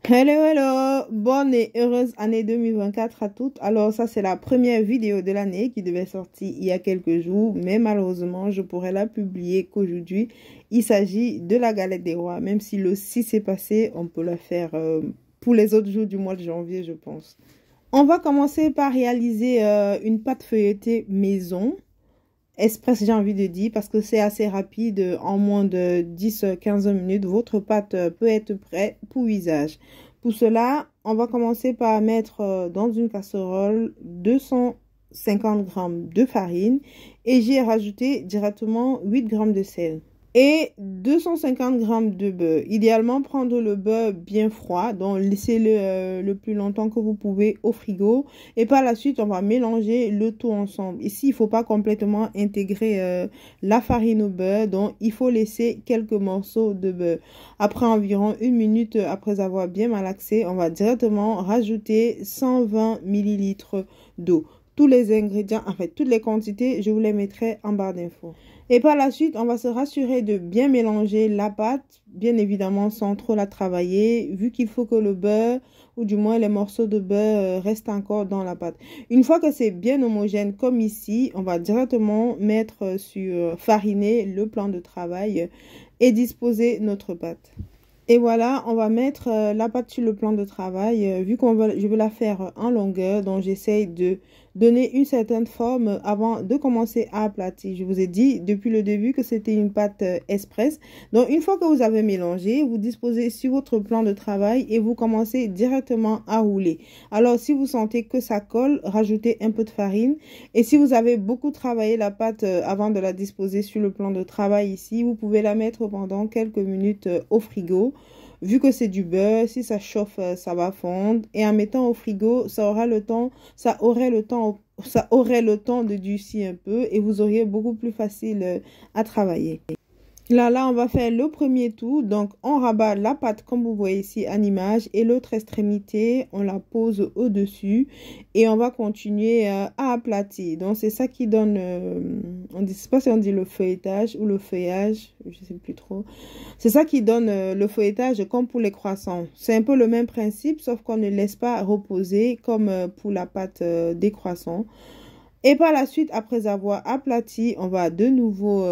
Hello, hello! Bonne et heureuse année 2024 à toutes. Alors, ça, c'est la première vidéo de l'année qui devait sortir il y a quelques jours, mais malheureusement, je pourrais la publier qu'aujourd'hui. Il s'agit de la galette des rois. Même si le 6 est passé, on peut la faire pour les autres jours du mois de janvier, je pense. On va commencer par réaliser une pâte feuilletée maison. Express, j'ai envie de dire, parce que c'est assez rapide. En moins de 10-15 minutes, votre pâte peut être prête pour usage. Pour cela, on va commencer par mettre dans une casserole 250 g de farine et j'y ai rajouté directement 8 g de sel et 250 g de beurre. Idéalement, prendre le beurre bien froid, donc laissez-le le plus longtemps que vous pouvez au frigo. Et par la suite, on va mélanger le tout ensemble. Ici, il ne faut pas complètement intégrer la farine au beurre, donc il faut laisser quelques morceaux de beurre. Après environ 1 minute, après avoir bien malaxé, on va directement rajouter 120 ml d'eau. Tous les ingrédients, en fait, toutes les quantités, je vous les mettrai en barre d'infos. Et par la suite, on va se rassurer de bien mélanger la pâte, bien évidemment sans trop la travailler, vu qu'il faut que le beurre, ou du moins les morceaux de beurre, restent encore dans la pâte. Une fois que c'est bien homogène comme ici, on va directement mettre sur fariner le plan de travail et disposer notre pâte. Et voilà, on va mettre la pâte sur le plan de travail. Vu je veux la faire en longueur, donc j'essaye de donner une certaine forme avant de commencer à aplatir. Je vous ai dit depuis le début que c'était une pâte express. Donc une fois que vous avez mélangé, vous disposez sur votre plan de travail et vous commencez directement à rouler. Alors si vous sentez que ça colle, rajoutez un peu de farine. Et si vous avez beaucoup travaillé la pâte avant de la disposer sur le plan de travail ici, vous pouvez la mettre pendant quelques minutes au frigo. Vu que c'est du beurre, si ça chauffe, ça va fondre. Et en mettant au frigo, ça aurait le temps de durcir un peu et vous auriez beaucoup plus facile à travailler. Là, on va faire le premier tour. Donc, on rabat la pâte comme vous voyez ici en image et l'autre extrémité, on la pose au-dessus et on va continuer à aplatir. Donc, c'est ça qui donne, on dit, je sais pas si on dit le feuilletage ou le feuillage, je sais plus trop. C'est ça qui donne le feuilletage comme pour les croissants. C'est un peu le même principe, sauf qu'on ne laisse pas reposer comme pour la pâte des croissants. Et par la suite, après avoir aplati, on va de nouveau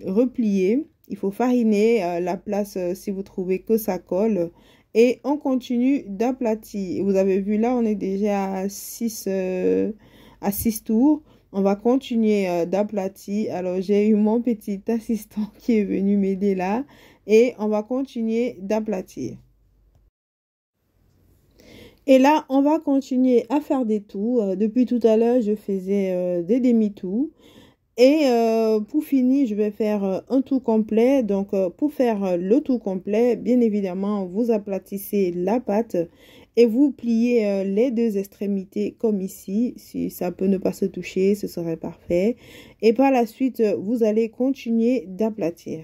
replier. Il faut fariner la place si vous trouvez que ça colle. Et on continue d'aplatir. Vous avez vu là, on est déjà à 6 tours. On va continuer d'aplatir. Alors, j'ai eu mon petit assistant qui est venu m'aider là. Et on va continuer d'aplatir. Et là, on va continuer à faire des tours. Depuis tout à l'heure, je faisais des demi-tours. Et pour finir, je vais faire un tour complet. Donc, pour faire le tour complet, bien évidemment, vous aplatissez la pâte et vous pliez les deux extrémités comme ici. Si ça peut ne pas se toucher, ce serait parfait. Et par la suite, vous allez continuer d'aplatir.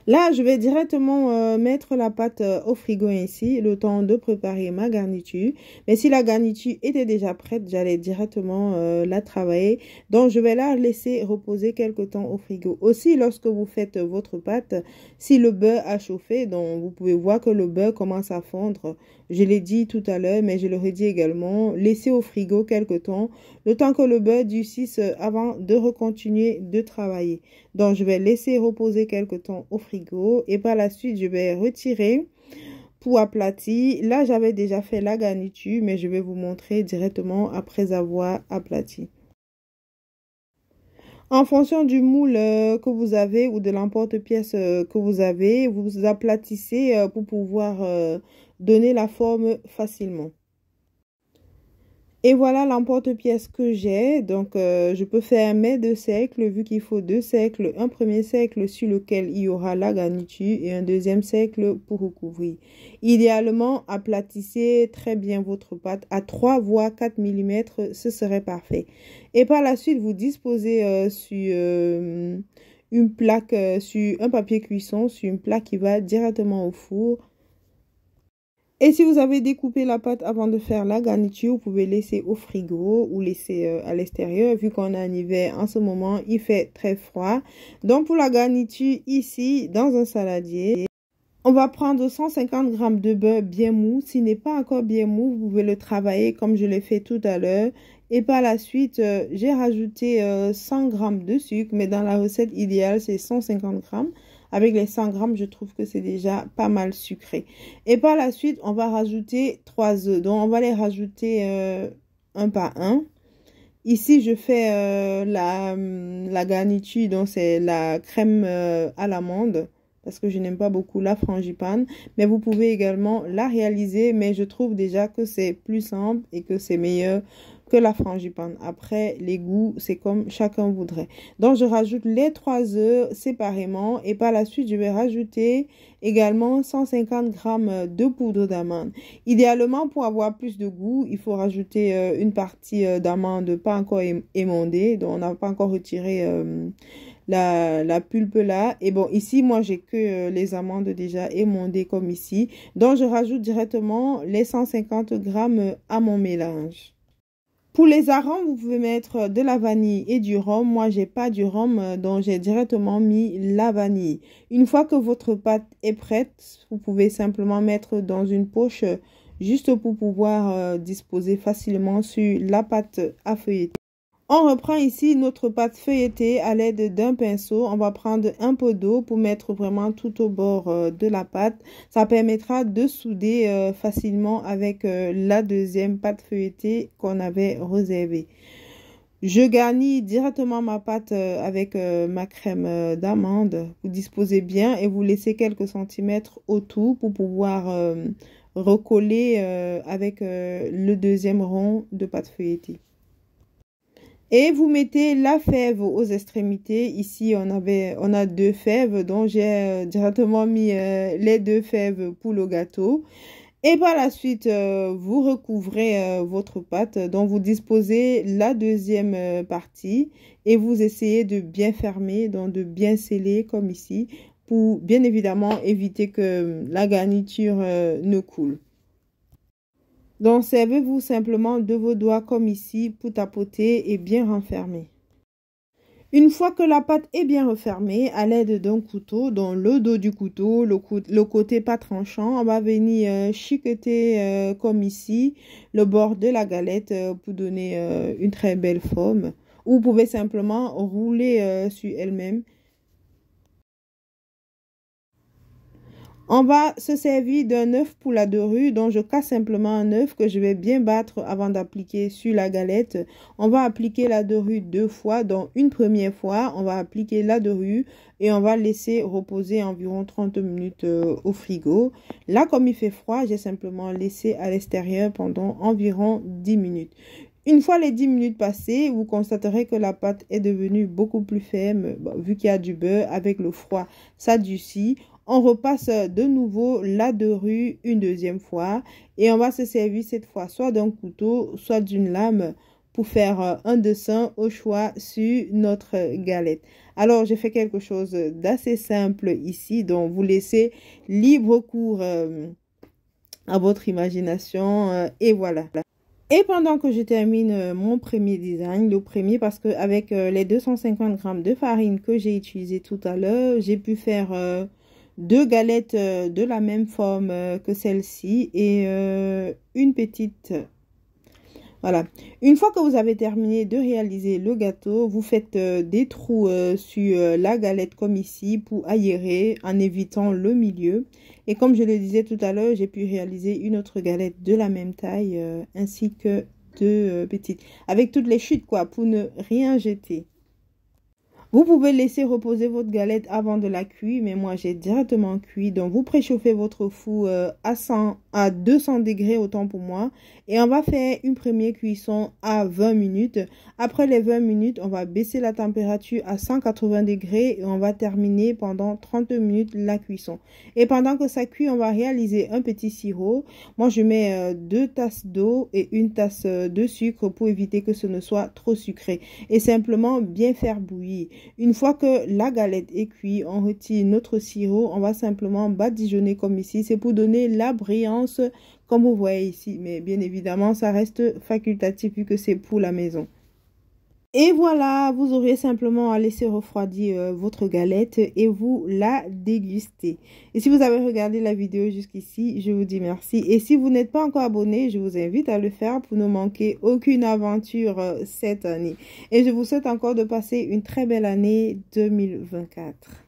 Là, je vais directement mettre la pâte au frigo ici, le temps de préparer ma garniture. Mais si la garniture était déjà prête, j'allais directement la travailler. Donc, je vais la laisser reposer quelque temps au frigo. Aussi, lorsque vous faites votre pâte, si le beurre a chauffé, donc vous pouvez voir que le beurre commence à fondre. Je l'ai dit tout à l'heure, mais je le redis également. Laissez au frigo quelque temps, le temps que le beurre durcisse avant de recontinuer de travailler. Donc, je vais laisser reposer quelque temps au frigo et par la suite, je vais retirer pour aplatir. Là, j'avais déjà fait la garniture, mais je vais vous montrer directement après avoir aplati. En fonction du moule que vous avez ou de l'emporte-pièce que vous avez, vous aplatissez pour pouvoir donner la forme facilement. Et voilà l'emporte-pièce que j'ai. Donc, je peux faire mes 2 cercles vu qu'il faut 2 cercles. Un premier cercle sur lequel il y aura la garniture et un deuxième cercle pour recouvrir. Idéalement, aplatissez très bien votre pâte à 3 voire 4 mm. Ce serait parfait. Et par la suite, vous disposez sur une plaque, sur un papier cuisson, sur une plaque qui va directement au four. Et si vous avez découpé la pâte avant de faire la garniture, vous pouvez laisser au frigo ou laisser à l'extérieur. Vu qu'on est en hiver, en ce moment, il fait très froid. Donc, pour la garniture, ici, dans un saladier, On va prendre 150 g de beurre bien mou. S'il n'est pas encore bien mou, vous pouvez le travailler comme je l'ai fait tout à l'heure. Et par la suite, j'ai rajouté 100 g de sucre, mais dans la recette idéale, c'est 150 g. Avec les 100 g, je trouve que c'est déjà pas mal sucré. Et par la suite, on va rajouter 3 œufs. Donc, on va les rajouter un par un. Ici, je fais la garniture, donc c'est la crème à l'amande, parce que je n'aime pas beaucoup la frangipane. Mais vous pouvez également la réaliser, mais je trouve déjà que c'est plus simple et que c'est meilleur que la frangipane. Après, les goûts, c'est comme chacun voudrait. Donc, je rajoute les 3 œufs séparément et par la suite, je vais rajouter également 150 g de poudre d'amande. Idéalement, pour avoir plus de goût, il faut rajouter une partie d'amande pas encore émondée, donc on n'a pas encore retiré la pulpe là. Et bon, ici, moi, j'ai que les amandes déjà émondées comme ici. Donc, je rajoute directement les 150 g à mon mélange. Pour les arômes, vous pouvez mettre de la vanille et du rhum. Moi, j'ai pas du rhum, donc j'ai directement mis la vanille. Une fois que votre pâte est prête, vous pouvez simplement mettre dans une poche juste pour pouvoir disposer facilement sur la pâte à feuilleter. On reprend ici notre pâte feuilletée à l'aide d'un pinceau. On va prendre un peu d'eau pour mettre vraiment tout au bord de la pâte. Ça permettra de souder facilement avec la deuxième pâte feuilletée qu'on avait réservée. Je garnis directement ma pâte avec ma crème d'amande. Vous disposez bien et vous laissez quelques centimètres autour pour pouvoir recoller avec le deuxième rond de pâte feuilletée. Et vous mettez la fève aux extrémités. Ici, on a 2 fèves, donc j'ai directement mis les 2 fèves pour le gâteau. Et par la suite, vous recouvrez votre pâte. Donc, vous disposez la deuxième partie et vous essayez de bien fermer, donc de bien sceller comme ici, pour bien évidemment éviter que la garniture ne coule. Donc, servez-vous simplement de vos doigts comme ici pour tapoter et bien renfermer. Une fois que la pâte est bien refermée, à l'aide d'un couteau, dans le dos du couteau, le côté pas tranchant, on va venir chiqueter comme ici le bord de la galette pour donner une très belle forme. Ou vous pouvez simplement rouler sur elle-même. On va se servir d'un œuf pour la dorure, donc je casse simplement un œuf que je vais bien battre avant d'appliquer sur la galette. On va appliquer la dorure 2 fois, donc une première fois, on va appliquer la dorure et on va laisser reposer environ 30 minutes au frigo. Là, comme il fait froid, j'ai simplement laissé à l'extérieur pendant environ 10 minutes. Une fois les 10 minutes passées, vous constaterez que la pâte est devenue beaucoup plus ferme. Bon, vu qu'il y a du beurre, avec le froid, ça durcit. On repasse de nouveau la dorure une deuxième fois et on va se servir cette fois soit d'un couteau, soit d'une lame pour faire un dessin au choix sur notre galette. Alors, j'ai fait quelque chose d'assez simple ici, donc vous laissez libre cours à votre imagination et voilà. Et pendant que je termine mon premier design, le premier parce que avec les 250 g de farine que j'ai utilisé tout à l'heure, j'ai pu faire 2 galettes de la même forme que celle-ci et une petite. Voilà. Une fois que vous avez terminé de réaliser le gâteau, vous faites des trous sur la galette comme ici pour aérer en évitant le milieu. Et comme je le disais tout à l'heure, j'ai pu réaliser une autre galette de la même taille ainsi que 2 petites. Avec toutes les chutes quoi, pour ne rien jeter. Vous pouvez laisser reposer votre galette avant de la cuire, mais moi j'ai directement cuit. Donc vous préchauffez votre four à 200 degrés autant pour moi. Et on va faire une première cuisson à 20 minutes. Après les 20 minutes, on va baisser la température à 180 degrés et on va terminer pendant 30 minutes la cuisson. Et pendant que ça cuit, on va réaliser un petit sirop. Moi je mets 2 tasses d'eau et 1 tasse de sucre pour éviter que ce ne soit trop sucré. Et simplement bien faire bouillir. Une fois que la galette est cuite, on retire notre sirop. On va simplement badigeonner comme ici. C'est pour donner la brillance comme vous voyez ici. Mais bien évidemment, ça reste facultatif vu que c'est pour la maison. Et voilà, vous aurez simplement à laisser refroidir votre galette et vous la déguster. Et si vous avez regardé la vidéo jusqu'ici, je vous dis merci. Et si vous n'êtes pas encore abonné, je vous invite à le faire pour ne manquer aucune aventure cette année. Et je vous souhaite encore de passer une très belle année 2024.